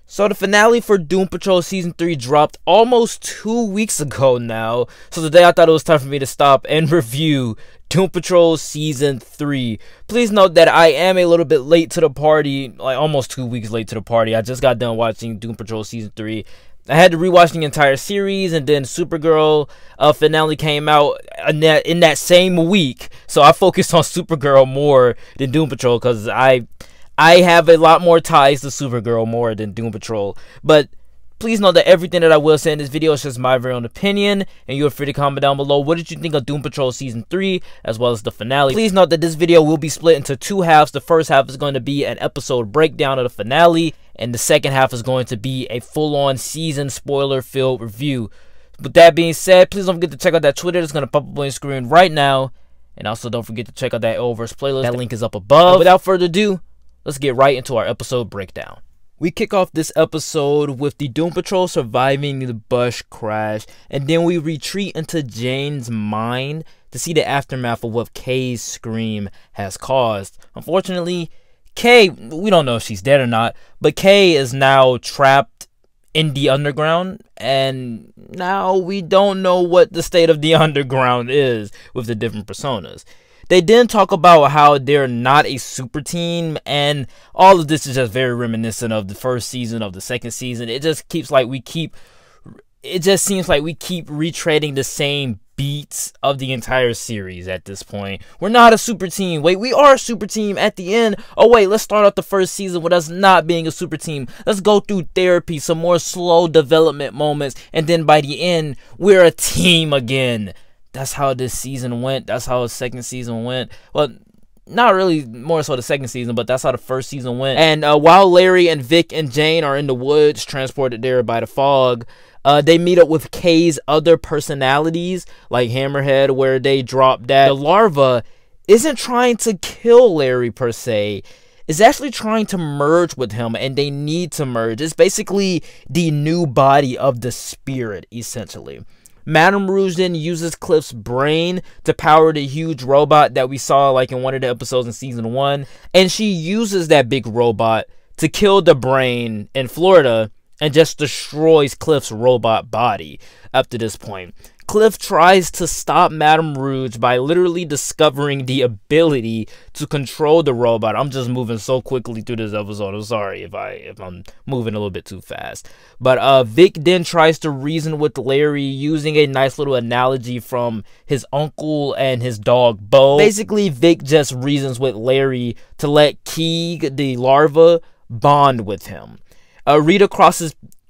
So the finale for Doom Patrol Season 3 dropped almost 2 weeks ago now. So today I thought it was time for me to stop and review Doom Patrol Season 3. Please note that I am a little bit late to the party, like almost 2 weeks late to the party. I just got done watching Doom Patrol Season 3. I had to rewatch the entire series, and then Supergirl finale came out in that same week. So I focused on Supergirl more than Doom Patrol because I have a lot more ties to Supergirl more than Doom Patrol. But please know that everything that I will say in this video is just my very own opinion, and you're free to comment down below what did you think of Doom Patrol Season 3 as well as the finale. Please note that this video will be split into two halves. The first half is going to be an episode breakdown of the finale, and the second half is going to be a full-on season spoiler-filled review. With that being said, please don't forget to check out that Twitter that's going to pop up on your screen right now, and also don't forget to check out that Oververse playlist. That link is up above. And without further ado, let's get right into our episode breakdown. We kick off this episode with the Doom Patrol surviving the bus crash, and then we retreat into Jane's mind to see the aftermath of what Kay's scream has caused. Unfortunately, Kay, we don't know if she's dead or not, but Kay is now trapped in the underground, and now we don't know what the state of the underground is with the different personas. They didn't talk about how they're not a super team, and all of this is just very reminiscent of the first season, of the second season. It just seems like we keep retreading the same beats of the entire series at this point. We're not a super team. Wait, we are a super team at the end. Oh wait, let's start off the first season with us not being a super team. Let's go through therapy, some more slow development moments, and then by the end, we're a team again. That's how this season went. That's how the second season went. Well, not really more so the second season, but that's how the first season went. And while Larry and Vic and Jane are in the woods, transported there by the fog, they meet up with Kay's other personalities, like Hammerhead, where they drop that the larva isn't trying to kill Larry per se. It's actually trying to merge with him, and they need to merge. It's basically the new body of the spirit, essentially. Madame Rouge then uses Cliff's brain to power the huge robot that we saw like in one of the episodes in season 1. And she uses that big robot to kill the brain in Florida and just destroys Cliff's robot body up to this point. Cliff tries to stop Madame Rouge by literally discovering the ability to control the robot. I'm just moving so quickly through this episode. I'm sorry if I'm moving a little bit too fast. But Vic then tries to reason with Larry using a nice little analogy from his uncle and his dog Bo. Basically, Vic just reasons with Larry to let Keeg, the larva, bond with him.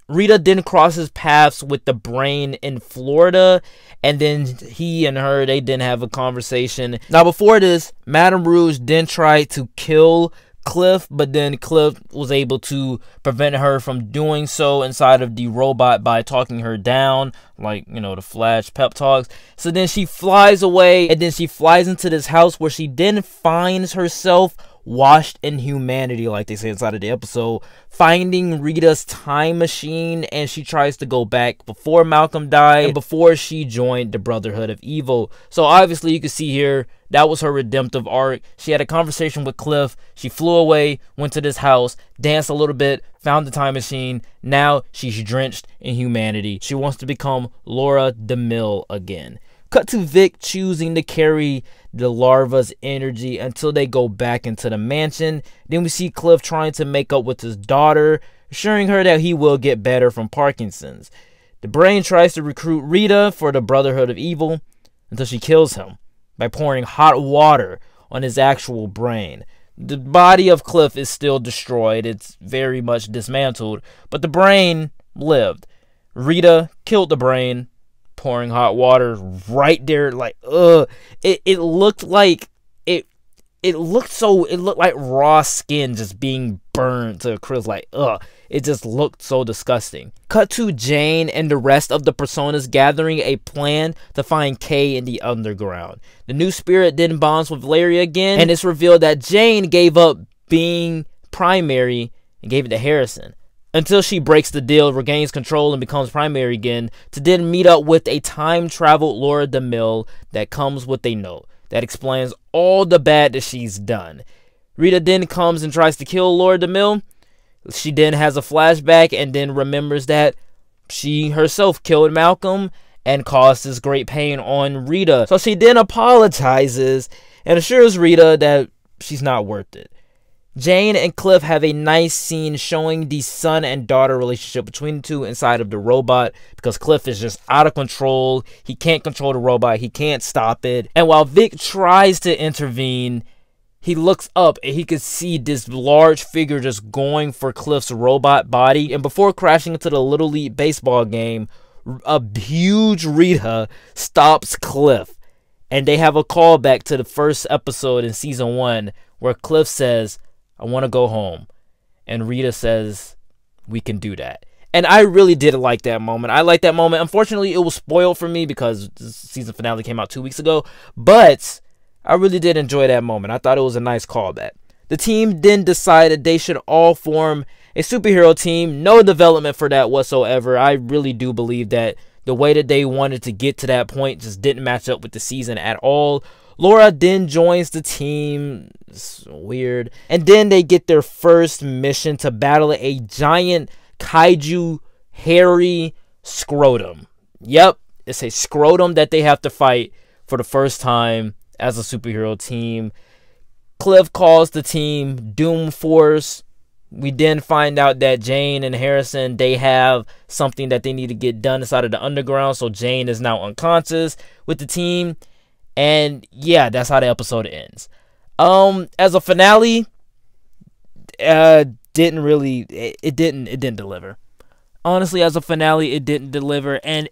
Rita then crosses paths with the brain in Florida, and then he and her, they didn't have a conversation. Now before this, Madame Rouge then tried to kill Cliff, but then Cliff was able to prevent her from doing so inside of the robot by talking her down, like, you know, the Flash pep talks. So then she flies away, and then she flies into this house where she then finds herself washed in humanity, like they say inside of the episode, finding Rita's time machine, and she tries to go back before Malcolm died and before she joined the Brotherhood of Evil. So obviously you can see here, that was her redemptive arc. She had a conversation with Cliff, she flew away, went to this house, danced a little bit, found the time machine. Now she's drenched in humanity. She wants to become Laura DeMille again. Cut to Vic choosing to carry the larva's energy until they go back into the mansion. Then we see Cliff trying to make up with his daughter, assuring her that he will get better from Parkinson's. The brain tries to recruit Rita for the Brotherhood of Evil until she kills him by pouring hot water on his actual brain. The body of Cliff is still destroyed. It's very much dismantled, but the brain lived. Rita killed the brain, pouring hot water right there, like it looked like it looked like raw skin just being burned to a crisp, like it just looked so disgusting. Cut to Jane and the rest of the personas gathering a plan to find Kay in the underground. The new spirit then bonds with Larry again, and it's revealed that Jane gave up being primary and gave it to Harrison, until she breaks the deal, regains control, and becomes primary again, to then meet up with a time-traveled Laura DeMille that comes with a note that explains all the bad that she's done. Rita then comes and tries to kill Laura DeMille. She then has a flashback and then remembers that she herself killed Malcolm and caused this great pain on Rita. So she then apologizes and assures Rita that she's not worth it. Jane and Cliff have a nice scene showing the son and daughter relationship between the two inside of the robot, because Cliff is just out of control. He can't control the robot. He can't stop it. And while Vic tries to intervene, he looks up and he can see this large figure just going for Cliff's robot body. And before crashing into the Little League baseball game, a huge Rita stops Cliff. And they have a callback to the first episode in season 1 where Cliff says, "I want to go home." And Rita says, "We can do that." And I really did like that moment. I like that moment. Unfortunately, it was spoiled for me because the season finale came out 2 weeks ago. But I really did enjoy that moment. I thought it was a nice callback. The team then decided they should all form a superhero team. No development for that whatsoever. I really do believe that the way that they wanted to get to that point just didn't match up with the season at all. Laura then joins the team. It's weird. And then they get their first mission to battle a giant kaiju hairy scrotum. Yep, it's a scrotum that they have to fight for the first time as a superhero team. Cliff calls the team Doom Force. We then find out that Jane and Harrison, they have something that they need to get done inside of the underground. So Jane is now unconscious with the team. And yeah, that's how the episode ends. As a finale, it didn't deliver. Honestly, as a finale, it didn't deliver. And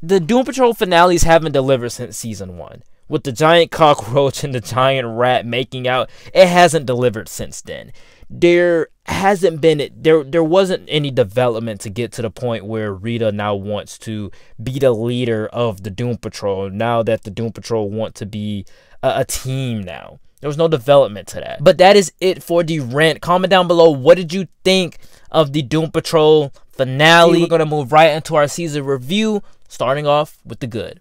the Doom Patrol finales haven't delivered since season 1. With the giant cockroach and the giant rat making out, it hasn't delivered since then. There wasn't any development to get to the point where Rita now wants to be the leader of the Doom Patrol, now that the Doom Patrol want to be a team now. There was no development to that. But that is it for the rant. Comment down below, what did you think of the Doom Patrol finale? We're going to move right into our season review, starting off with the good.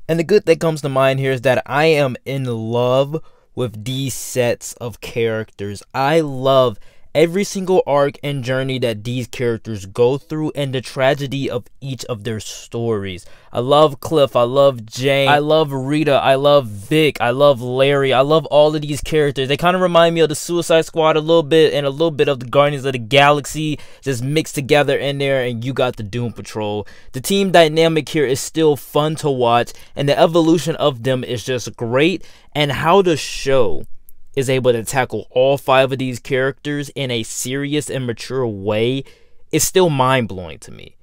And the good that comes to mind here is that I am in love with these sets of characters. I love every single arc and journey that these characters go through and the tragedy of each of their stories. I love Cliff, I love Jane, I love Rita, I love Vic, I love Larry, I love all of these characters. They kind of remind me of the Suicide Squad a little bit, and a little bit of the Guardians of the Galaxy just mixed together in there, and you got the Doom Patrol. The team dynamic here is still fun to watch, and the evolution of them is just great, and how the show is able to tackle all 5 of these characters in a serious and mature way is still mind-blowing to me.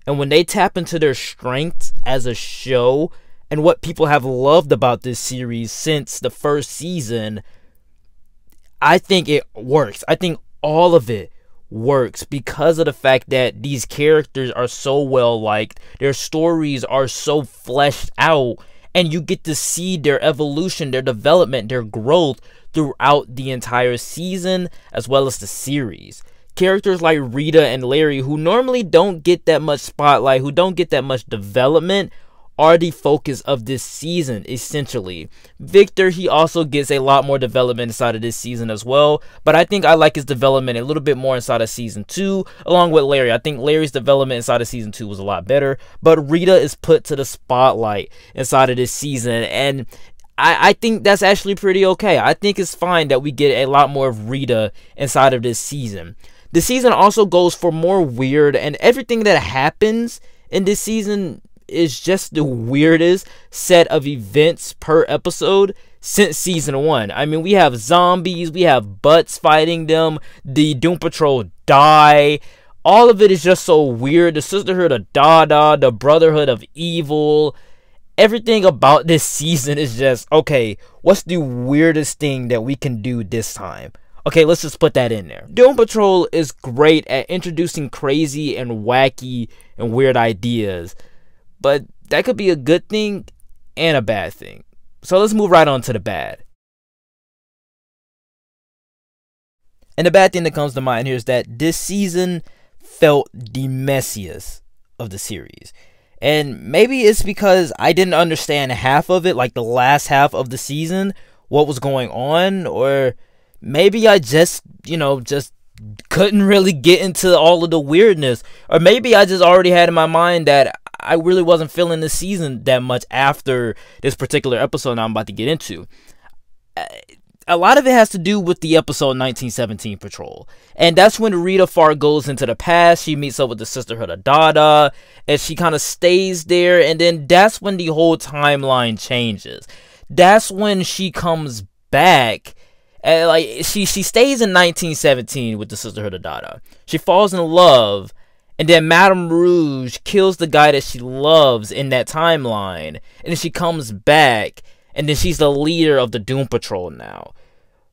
And when they tap into their strengths as a show and what people have loved about this series since the first season, I think it works. I think all of it works because of the fact that these characters are so well liked, their stories are so fleshed out, and you get to see their evolution, their development, their growth throughout the entire season as well as the series. Characters like Rita and Larry, who normally don't get that much spotlight, who don't get that much development, are the focus of this season, essentially. Victor, he also gets a lot more development inside of this season as well, but I think I like his development a little bit more inside of season 2, along with Larry. I think Larry's development inside of season 2 was a lot better, but Rita is put to the spotlight inside of this season, and I think that's actually pretty okay. I think it's fine that we get a lot more of Rita inside of this season. The season also goes for more weird, and everything that happens in this season is just the weirdest set of events per episode since season 1. I mean, we have zombies, we have butts fighting them, the Doom Patrol die. All of it is just so weird. The Sisterhood of Dada, the Brotherhood of Evil. Everything about this season is just, okay, what's the weirdest thing that we can do this time? Okay, let's just put that in there. Doom Patrol is great at introducing crazy and wacky and weird ideas, but that could be a good thing and a bad thing. So let's move right on to the bad. And the bad thing that comes to mind here is that this season felt the messiest of the series. And maybe it's because I didn't understand half of it, like the last half of the season, what was going on, or maybe I just, just couldn't really get into all of the weirdness, or maybe I just already had in my mind that I really wasn't feeling the season that much after this particular episode I'm about to get into. A lot of it has to do with the episode 1917 Patrol. And that's when Rita Farr goes into the past. She meets up with the Sisterhood of Dada, and she kind of stays there. And then that's when the whole timeline changes. That's when she comes back. And like she stays in 1917 with the Sisterhood of Dada. She falls in love. And then Madame Rouge kills the guy that she loves in that timeline. And then she comes back. And then she's the leader of the Doom Patrol now.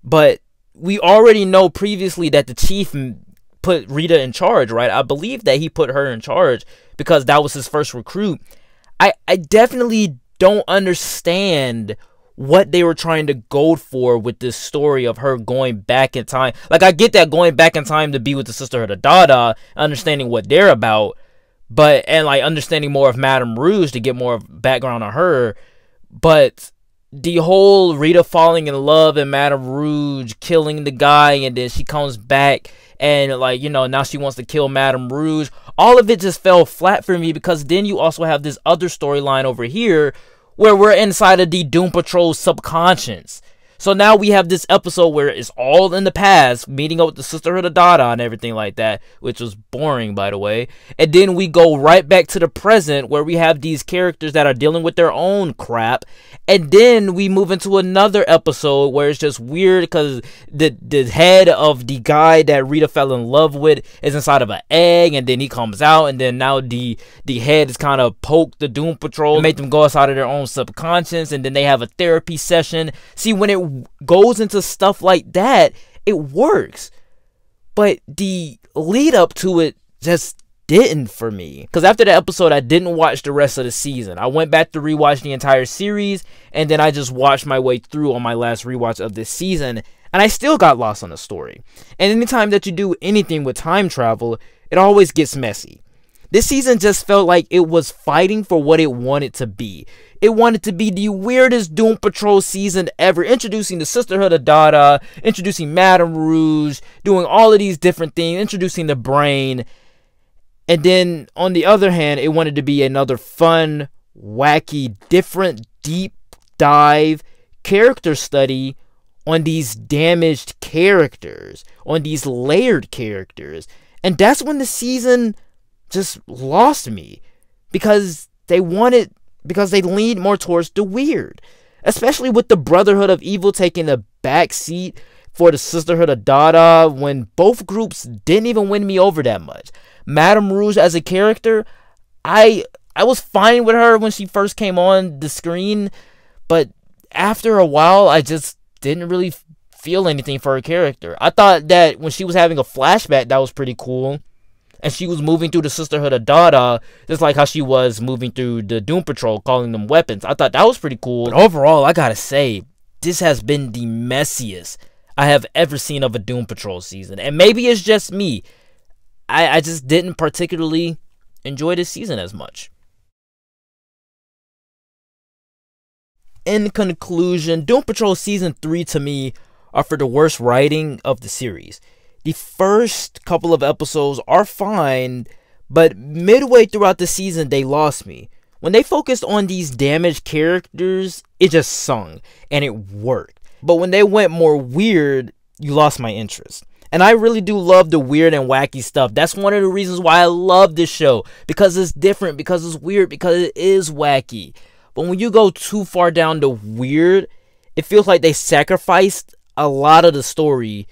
But we already know previously that the chief put Rita in charge, right? I believe that he put her in charge because that was his first recruit. I definitely don't understand what they were trying to go for with this story of her going back in time. Like, I get that going back in time to be with the Sisterhood of Dada, understanding what they're about, and like understanding more of Madame Rouge to get more background on her. But the whole Rita falling in love and Madame Rouge killing the guy, and then she comes back and like, now she wants to kill Madame Rouge. All of it just fell flat for me, because then you also have this other storyline over here where we're inside of the Doom Patrol subconscious. So now we have this episode where it's all in the past, meeting up with the Sisterhood of Dada and everything like that, which was boring, by the way. And then we go right back to the present, where we have these characters that are dealing with their own crap. And then we move into another episode where it's just weird, because the head of the guy that Rita fell in love with is inside of an egg, and then he comes out, and then now the head is kind of poked the Doom Patrol and make them go outside of their own subconscious, and then they have a therapy session. See, when it goes into stuff like that, it works, but the lead up to it just didn't for me. Because after the episode, I didn't watch the rest of the season. I went back to rewatch the entire series, and then I just watched my way through on my last rewatch of this season, and I still got lost on the story. And anytime that you do anything with time travel, it always gets messy. This season just felt like it was fighting for what it wanted to be. It wanted to be the weirdest Doom Patrol season ever, introducing the Sisterhood of Dada, introducing Madame Rouge, doing all of these different things, introducing the Brain. And then, on the other hand, it wanted to be another fun, wacky, different, deep dive character study on these damaged characters, on these layered characters. And that's when the season just lost me, because they leaned more towards the weird, especially with the Brotherhood of Evil taking the back seat for the Sisterhood of Dada, when both groups didn't even win me over that much. Madame Rouge as a character, I was fine with her when she first came on the screen, but after a while I just didn't really feel anything for her character. I thought that when she was having a flashback, that was pretty cool. And she was moving through the Sisterhood of Dada, just like how she was moving through the Doom Patrol, calling them weapons. I thought that was pretty cool. But overall, I gotta say, this has been the messiest I have ever seen of a Doom Patrol season. And maybe it's just me. I just didn't particularly enjoy this season as much. In conclusion, Doom Patrol Season 3 to me are for the worst writing of the series. The first couple of episodes are fine, but midway throughout the season, they lost me. When they focused on these damaged characters, it just sung, and it worked. But when they went more weird, you lost my interest. And I really do love the weird and wacky stuff. That's one of the reasons why I love this show. Because it's different, because it's weird, because it is wacky. But when you go too far down the weird, it feels like they sacrificed a lot of the story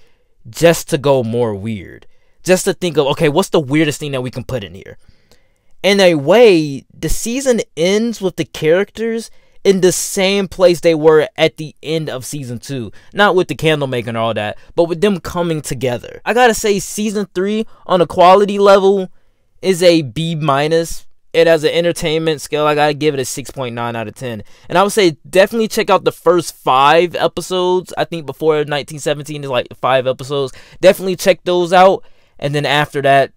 just to go more weird. Just to think of, okay, what's the weirdest thing that we can put in here? In a way, the season ends with the characters in the same place they were at the end of Season 2. Not with the candle making and all that, but with them coming together. I gotta say, Season 3, on a quality level, is a B-. It has an entertainment scale, I gotta give it a 6.9 out of 10. And I would say definitely check out the first 5 episodes. I think before 1917 is like 5 episodes. Definitely check those out. And then after that,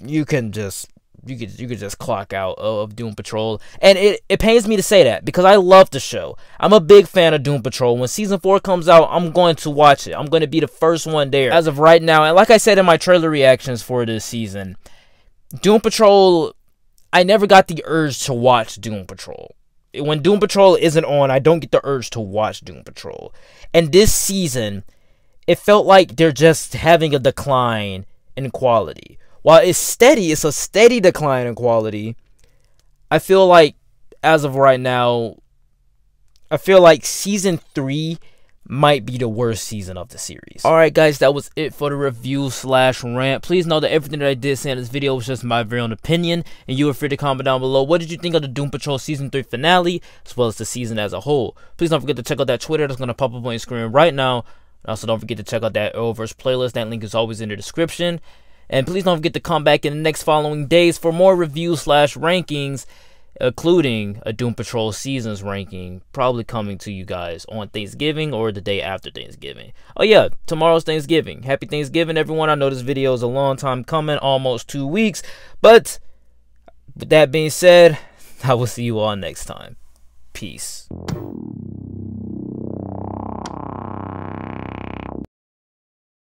you can just you could just clock out of Doom Patrol. And it pains me to say that because I love the show. I'm a big fan of Doom Patrol. When season 4 comes out, I'm going to watch it. I'm going to be the first one there as of right now. And like I said in my trailer reactions for this season, Doom Patrol, I never got the urge to watch Doom Patrol. When Doom Patrol isn't on, I don't get the urge to watch Doom Patrol. And this season, it felt like they're just having a decline in quality. While it's steady, it's a steady decline in quality. I feel like, as of right now, I feel like season 3 might be the worst season of the series. Alright guys, that was it for the review / rant. Please know that everything that I did say in this video was just my very own opinion, and you are free to comment down below. What did you think of the Doom Patrol season 3 finale, as well as the season as a whole? Please don't forget to check out that Twitter that's going to pop up on your screen right now. Also, don't forget to check out that Arrowverse playlist. That link is always in the description. And please don't forget to come back in the next following days for more reviews / rankings, including a Doom Patrol seasons ranking, probably coming to you guys on Thanksgiving or the day after Thanksgiving. Oh yeah, tomorrow's Thanksgiving. Happy Thanksgiving, everyone. I know this video is a long time coming, almost 2 weeks. But with that being said, I will see you all next time. Peace.